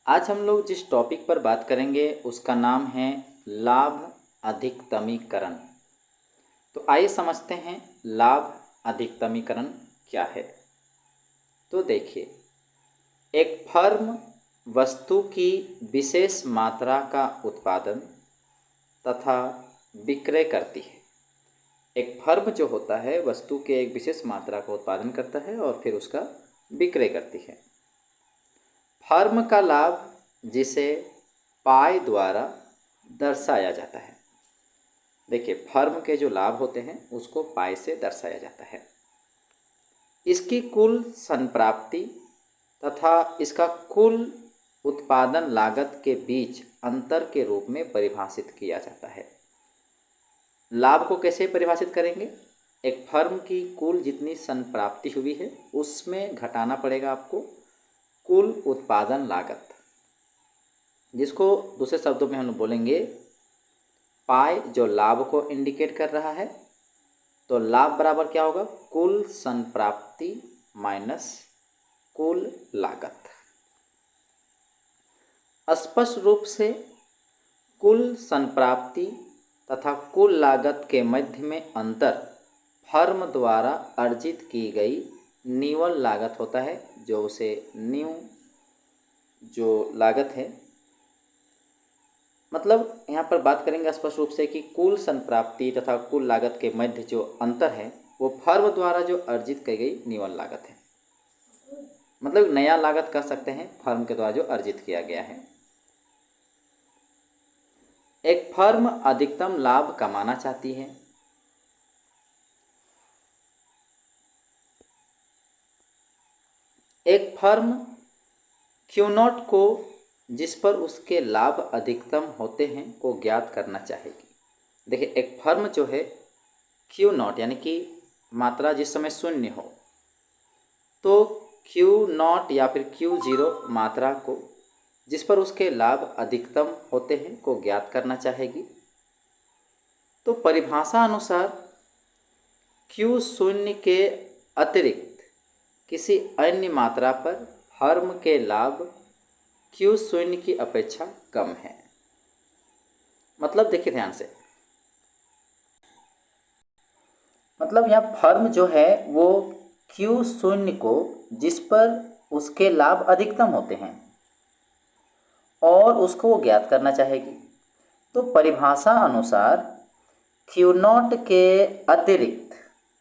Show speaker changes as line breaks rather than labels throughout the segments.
आज हम लोग जिस टॉपिक पर बात करेंगे उसका नाम है लाभ अधिकतमीकरण। तो आइए समझते हैं लाभ अधिकतमीकरण क्या है। तो देखिए, एक फर्म वस्तु की विशेष मात्रा का उत्पादन तथा विक्रय करती है। एक फर्म जो होता है वस्तु के एक विशेष मात्रा का उत्पादन करता है और फिर उसका विक्रय करती है। फर्म का लाभ जिसे पाई द्वारा दर्शाया जाता है। देखिए, फर्म के जो लाभ होते हैं उसको पाई से दर्शाया जाता है। इसकी कुल संप्राप्ति तथा इसका कुल उत्पादन लागत के बीच अंतर के रूप में परिभाषित किया जाता है। लाभ को कैसे परिभाषित करेंगे? एक फर्म की कुल जितनी संप्राप्ति हुई है उसमें घटाना पड़ेगा आपको कुल उत्पादन लागत, जिसको दूसरे शब्दों में हम बोलेंगे पाई, जो लाभ को इंडिकेट कर रहा है। तो लाभ बराबर क्या होगा? कुल संप्राप्ति माइनस कुल लागत। स्पष्ट रूप से कुल संप्राप्ति तथा कुल लागत के मध्य में अंतर फर्म द्वारा अर्जित की गई निवल लागत होता है, जो उसे न्यू जो लागत है, मतलब यहाँ पर बात करेंगे स्पष्ट रूप से कि कुल संप्राप्ति तथा कुल लागत के मध्य जो अंतर है वो फर्म द्वारा जो अर्जित की गई निवल लागत है। मतलब नया लागत कह सकते हैं फर्म के द्वारा जो अर्जित किया गया है। एक फर्म अधिकतम लाभ कमाना चाहती है। एक फर्म Q0 को, जिस पर उसके लाभ अधिकतम होते हैं, को ज्ञात करना चाहेगी। देखिए, एक फर्म जो है Q0 यानी कि मात्रा जिस समय शून्य हो, तो Q0 या फिर Q0 मात्रा को, जिस पर उसके लाभ अधिकतम होते हैं, को ज्ञात करना चाहेगी। तो परिभाषा अनुसार Q0 के अतिरिक्त किसी अन्य मात्रा पर फर्म के लाभ Q0 की अपेक्षा कम है। मतलब देखिए ध्यान से, मतलब यहाँ फर्म जो है वो Q0 को, जिस पर उसके लाभ अधिकतम होते हैं, और उसको वो ज्ञात करना चाहेगी। तो परिभाषा अनुसार Q0 के अतिरिक्त,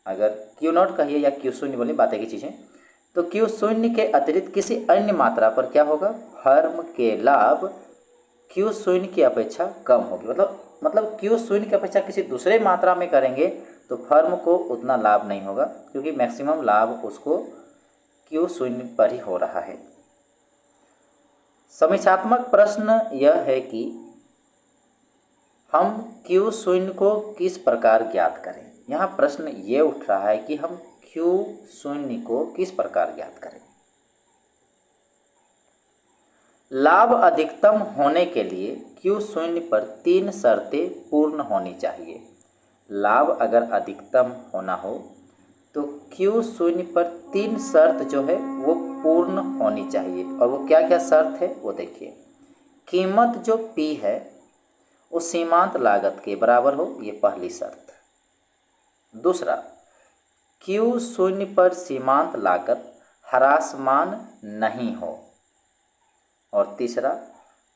अगर Q0 कहिए या Q0 बोले, बातें की चीज़ें, तो Q0 के अतिरिक्त किसी अन्य मात्रा पर क्या होगा? फर्म के लाभ Q0 की अपेक्षा कम होगी। मतलब Q0 की अपेक्षा किसी दूसरे मात्रा में करेंगे तो फर्म को उतना लाभ नहीं होगा, क्योंकि मैक्सिमम लाभ उसको Q0 पर ही हो रहा है। समीक्षात्मक प्रश्न यह है कि हम Q0 को किस प्रकार ज्ञात करें। यहाँ प्रश्न ये उठ रहा है कि हम Q0 को किस प्रकार ज्ञात करें। लाभ अधिकतम होने के लिए Q0 पर 3 शर्तें पूर्ण होनी चाहिए। लाभ अगर अधिकतम होना हो तो Q0 पर 3 शर्त जो है वो पूर्ण होनी चाहिए। और वो क्या क्या शर्त है वो देखिए। कीमत जो P है वो सीमांत लागत के बराबर हो, ये पहली शर्त। दूसरा, Q0 पर सीमांत लागत ह्रासमान नहीं हो। और तीसरा,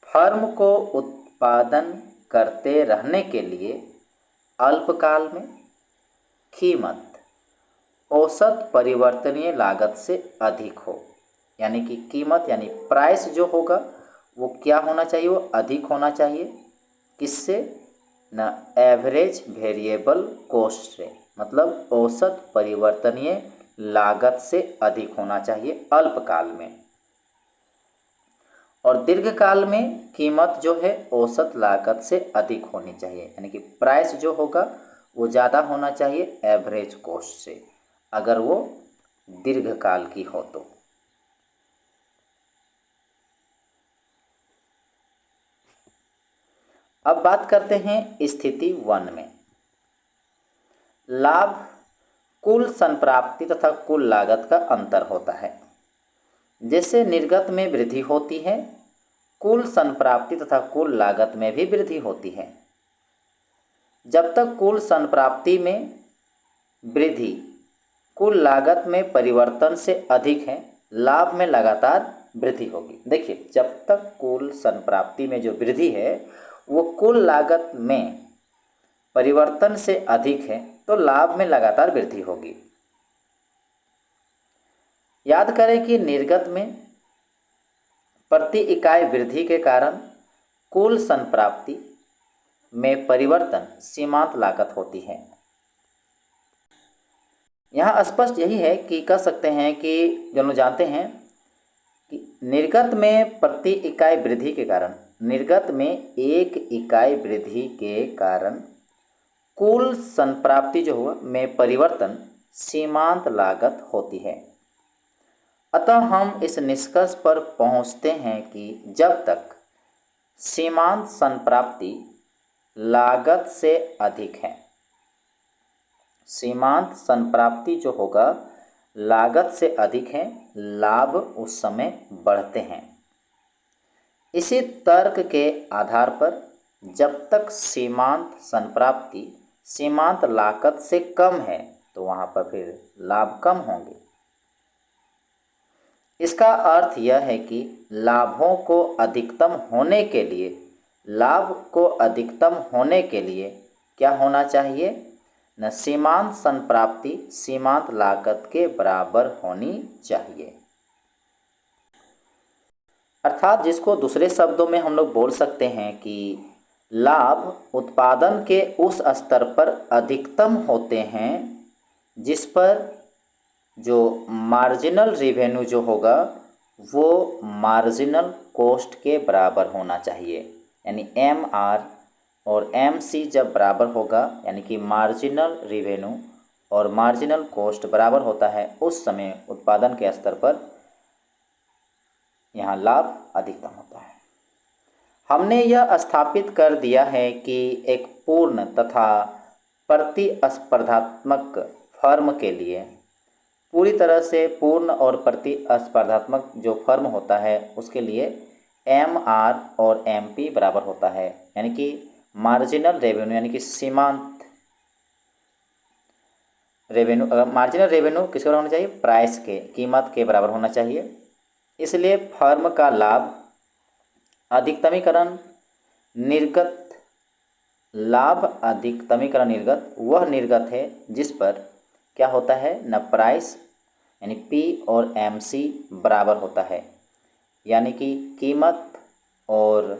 फर्म को उत्पादन करते रहने के लिए अल्पकाल में कीमत औसत परिवर्तनीय लागत से अधिक हो। यानी कि कीमत यानी प्राइस जो होगा वो क्या होना चाहिए? वो अधिक होना चाहिए। किससे? न एवरेज वेरिएबल कॉस्ट से, मतलब औसत परिवर्तनीय लागत से अधिक होना चाहिए अल्पकाल में। और दीर्घकाल में कीमत जो है औसत लागत से अधिक होनी चाहिए, यानी कि प्राइस जो होगा वो ज़्यादा होना चाहिए एवरेज कॉस्ट से, अगर वो दीर्घकाल की हो तो। अब बात करते हैं स्थिति 1 में। लाभ कुल संप्राप्ति तथा कुल लागत का अंतर होता है। जैसे निर्गत में वृद्धि होती है कुल संप्राप्ति तथा कुल लागत में भी वृद्धि होती है। जब तक कुल संप्राप्ति में वृद्धि कुल लागत में परिवर्तन से अधिक है, लाभ में लगातार वृद्धि होगी। देखिए, जब तक कुल संप्राप्ति में जो वृद्धि है वो कुल लागत में परिवर्तन से अधिक है तो लाभ में लगातार वृद्धि होगी। याद करें कि निर्गत में प्रति इकाई वृद्धि के कारण कुल संप्राप्ति में परिवर्तन सीमांत लागत होती है। यहाँ स्पष्ट यही है कि कह सकते हैं कि जो लोग जानते हैं कि निर्गत में प्रति इकाई वृद्धि के कारण, निर्गत में एक इकाई वृद्धि के कारण कुल संप्राप्ति जो हुआ में परिवर्तन सीमांत लागत होती है। अतः हम इस निष्कर्ष पर पहुंचते हैं कि जब तक सीमांत संप्राप्ति लागत से अधिक है, सीमांत संप्राप्ति जो होगा लागत से अधिक है, लाभ उस समय बढ़ते हैं। इसी तर्क के आधार पर जब तक सीमांत संप्राप्ति सीमांत लागत से कम है तो वहाँ पर फिर लाभ कम होंगे। इसका अर्थ यह है कि लाभों को अधिकतम होने के लिए, लाभ को अधिकतम होने के लिए क्या होना चाहिए? न सीमांत संप्राप्ति सीमांत लागत के बराबर होनी चाहिए। अर्थात जिसको दूसरे शब्दों में हम लोग बोल सकते हैं कि लाभ उत्पादन के उस स्तर पर अधिकतम होते हैं जिस पर जो मार्जिनल रेवेन्यू जो होगा वो मार्जिनल कॉस्ट के बराबर होना चाहिए। यानी MR और MC जब बराबर होगा, यानी कि मार्जिनल रेवेन्यू और मार्जिनल कॉस्ट बराबर होता है, उस समय उत्पादन के स्तर पर यहाँ लाभ अधिकतम होता है। हमने यह स्थापित कर दिया है कि एक पूर्ण तथा प्रतिस्पर्धात्मक फर्म के लिए, पूरी तरह से पूर्ण और प्रतिस्पर्धात्मक जो फर्म होता है उसके लिए MR और MP बराबर होता है। यानी कि मार्जिनल रेवेन्यू यानी कि सीमांत रेवेन्यू, मार्जिनल रेवेन्यू किसके बराबर होना चाहिए? प्राइस के, कीमत के बराबर होना चाहिए। इसलिए फर्म का लाभ अधिकतमीकरण निर्गत, लाभ अधिकतमीकरण निर्गत वह निर्गत है जिस पर क्या होता है? न प्राइस यानी P और MC बराबर होता है, यानी कि कीमत और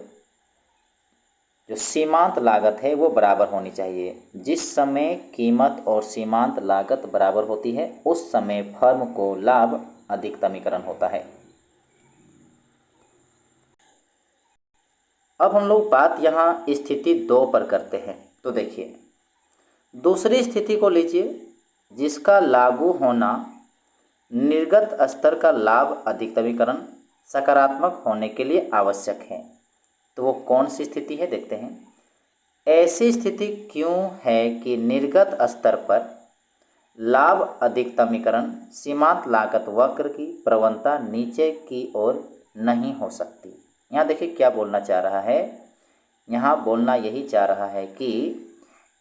जो सीमांत लागत है वो बराबर होनी चाहिए। जिस समय कीमत और सीमांत लागत बराबर होती है उस समय फर्म को लाभ अधिकतमीकरण होता है। अब हम लोग बात यहाँ स्थिति 2 पर करते हैं। तो देखिए, दूसरी स्थिति को लीजिए जिसका लागू होना निर्गत स्तर का लाभ अधिकतमीकरण सकारात्मक होने के लिए आवश्यक है। तो वो कौन सी स्थिति है देखते हैं। ऐसी स्थिति क्यों है कि निर्गत स्तर पर लाभ अधिकतमीकरण सीमांत लागत वक्र की प्रवणता नीचे की ओर नहीं हो सकती। यहाँ देखिए क्या बोलना चाह रहा है, यहाँ बोलना यही चाह रहा है कि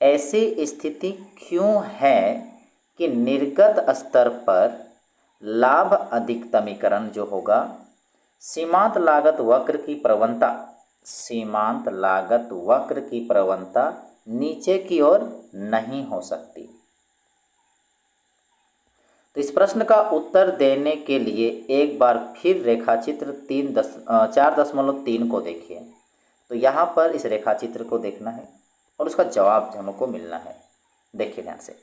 ऐसी स्थिति क्यों है कि निर्गत स्तर पर लाभ अधिकतमीकरण जो होगा सीमांत लागत वक्र की प्रवणता, सीमांत लागत वक्र की प्रवणता नीचे की ओर नहीं हो सकती। तो इस प्रश्न का उत्तर देने के लिए एक बार फिर रेखाचित्र 4.3 को देखिए। तो यहाँ पर इस रेखाचित्र को देखना है और उसका जवाब हमको मिलना है। देखिए ध्यान से,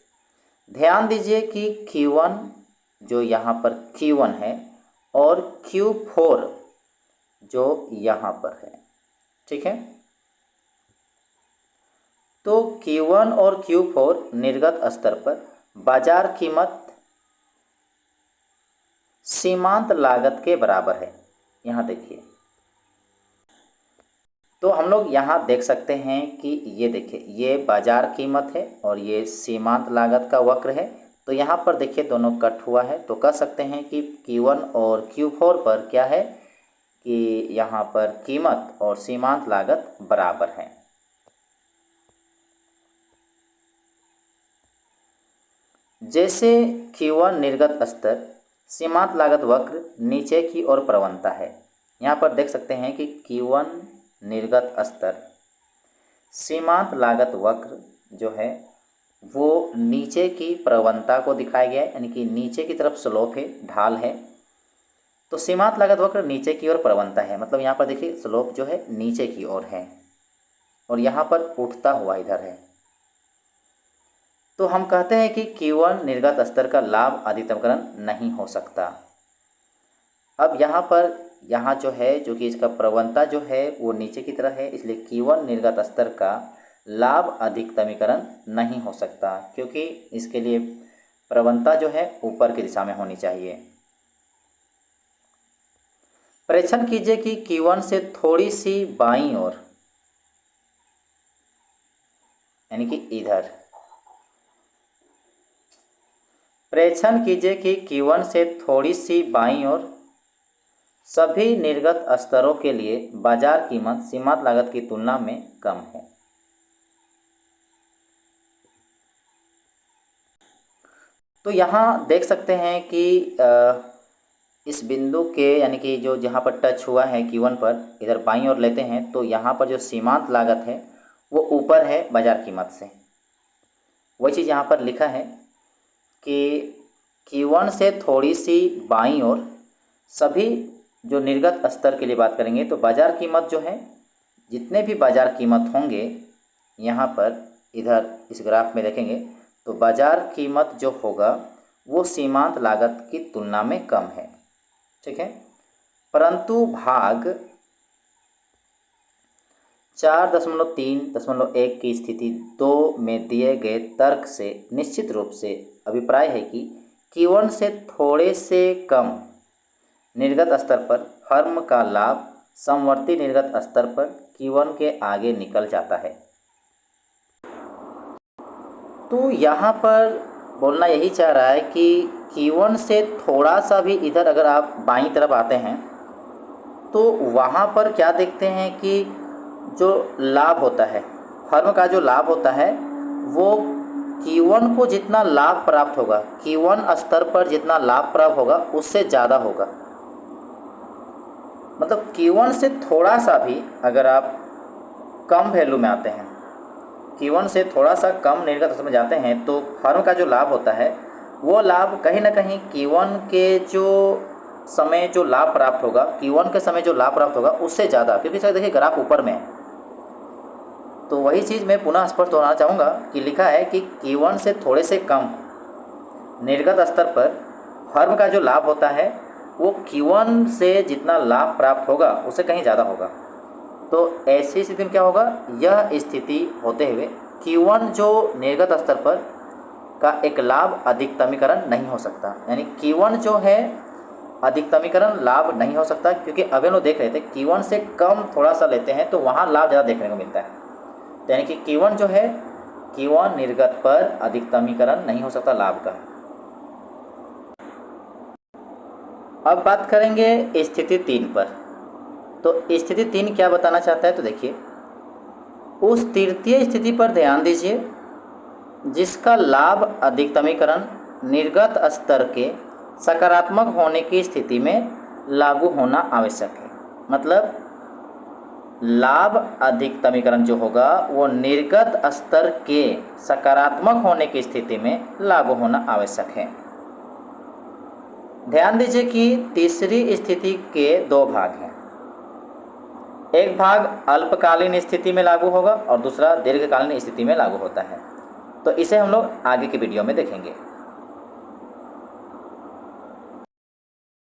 ध्यान दीजिए कि Q1 जो यहाँ पर Q1 है और Q4 जो यहाँ पर है, ठीक है। तो Q1 और Q4 निर्गत स्तर पर बाजार कीमत सीमांत लागत के बराबर है। यहाँ देखिए, तो हम लोग यहाँ देख सकते हैं कि ये देखिए, ये बाजार कीमत है और ये सीमांत लागत का वक्र है। तो यहाँ पर देखिए दोनों कट हुआ है, तो कह सकते हैं कि Q1 और Q4 पर क्या है कि यहाँ पर कीमत और सीमांत लागत बराबर है। जैसे Q1 निर्गत स्तर, सीमांत लागत वक्र नीचे की ओर प्रवणता है। यहाँ पर देख सकते हैं कि Q1 निर्गत स्तर, सीमांत लागत वक्र जो है वो नीचे की प्रवणता को दिखाया गया है, यानी कि नीचे की तरफ स्लोप है, ढाल है। तो सीमांत लागत वक्र नीचे की ओर प्रवणता है, मतलब यहाँ पर देखिए स्लोप जो है नीचे की ओर है और यहाँ पर उठता हुआ इधर है। तो हम कहते हैं कि Q1 निर्गत स्तर का लाभ अधिकतमकरण नहीं हो सकता। अब यहाँ जो है, जो कि इसका प्रवणता जो है वो नीचे की तरह है, इसलिए Q1 निर्गत स्तर का लाभ अधिकतमीकरण नहीं हो सकता, क्योंकि इसके लिए प्रवणता जो है ऊपर की दिशा में होनी चाहिए। परीक्षण कीजिए कि Q1 से थोड़ी सी बाईं ओर, यानी कि इधर, परीक्षण कीजिए कि Q1 से थोड़ी सी बाईं ओर सभी निर्गत स्तरों के लिए बाजार कीमत सीमांत लागत की तुलना में कम है। तो यहाँ देख सकते हैं कि इस बिंदु के, यानी कि जो जहाँ पर टच हुआ है Q1 पर, इधर बाईं ओर लेते हैं तो यहाँ पर जो सीमांत लागत है वो ऊपर है बाजार कीमत से। वही चीज़ यहाँ पर लिखा है कि Q1 से थोड़ी सी बाईं ओर सभी जो निर्गत स्तर के लिए बात करेंगे तो बाजार कीमत जो है, जितने भी बाजार कीमत होंगे, यहाँ पर इधर इस ग्राफ में देखेंगे तो बाजार कीमत जो होगा वो सीमांत लागत की तुलना में कम है, ठीक है। परंतु भाग 4.3.1 की स्थिति 2 में दिए गए तर्क से निश्चित रूप से अभिप्राय है कि Q1 से थोड़े से कम निर्गत स्तर पर फर्म का लाभ समवर्ती निर्गत स्तर पर Q1 के आगे निकल जाता है। तो यहाँ पर बोलना यही चाह रहा है कि Q1 से थोड़ा सा भी इधर अगर आप बाईं तरफ आते हैं तो वहाँ पर क्या देखते हैं कि जो लाभ होता है, फर्म का जो लाभ होता है वो Q1 को जितना लाभ प्राप्त होगा, Q1 स्तर पर जितना लाभ प्राप्त होगा उससे ज़्यादा होगा। मतलब Q1 से थोड़ा सा भी अगर आप कम वैल्यू में आते हैं, Q1 से थोड़ा सा कम निर्गत स्तर में जाते हैं तो फर्म का जो लाभ होता है वो लाभ कहीं ना कहीं Q1 के जो समय जो लाभ प्राप्त होगा, Q1 के समय जो लाभ प्राप्त होगा उससे ज़्यादा, क्योंकि सर देखिए ग्राफ ऊपर में है। तो वही चीज़ मैं पुनः स्पष्ट होना चाहूँगा कि लिखा है कि Q1 से थोड़े से कम निर्गत स्तर पर फर्म का जो लाभ होता है वो Q1 से जितना लाभ प्राप्त होगा उससे कहीं ज़्यादा होगा। तो ऐसी स्थिति में क्या होगा, यह स्थिति होते हुए Q1 जो निर्गत स्तर पर का एक लाभ अधिकतमीकरण नहीं हो सकता, यानी Q1 जो है अधिकतमीकरण लाभ नहीं हो सकता, क्योंकि अभी हम लोग देख रहे थे Q1 से कम थोड़ा सा लेते हैं तो वहाँ लाभ ज़्यादा देखने को मिलता है। तो यानी कि Q1 जो है, Q1 निर्गत पर अधिकतमीकरण नहीं हो सकता लाभ का। अब बात करेंगे स्थिति 3 पर। तो स्थिति 3 क्या बताना चाहता है, तो देखिए उस तृतीय स्थिति पर ध्यान दीजिए जिसका लाभ अधिकतमीकरण निर्गत स्तर के सकारात्मक होने की स्थिति में लागू होना आवश्यक है। मतलब लाभ अधिकतमीकरण जो होगा वो निर्गत स्तर के सकारात्मक होने की स्थिति में लागू होना आवश्यक है। ध्यान दीजिए कि तीसरी स्थिति के 2 भाग हैं। एक भाग अल्पकालीन स्थिति में लागू होगा और दूसरा दीर्घकालीन स्थिति में लागू होता है। तो इसे हम लोग आगे की वीडियो में देखेंगे।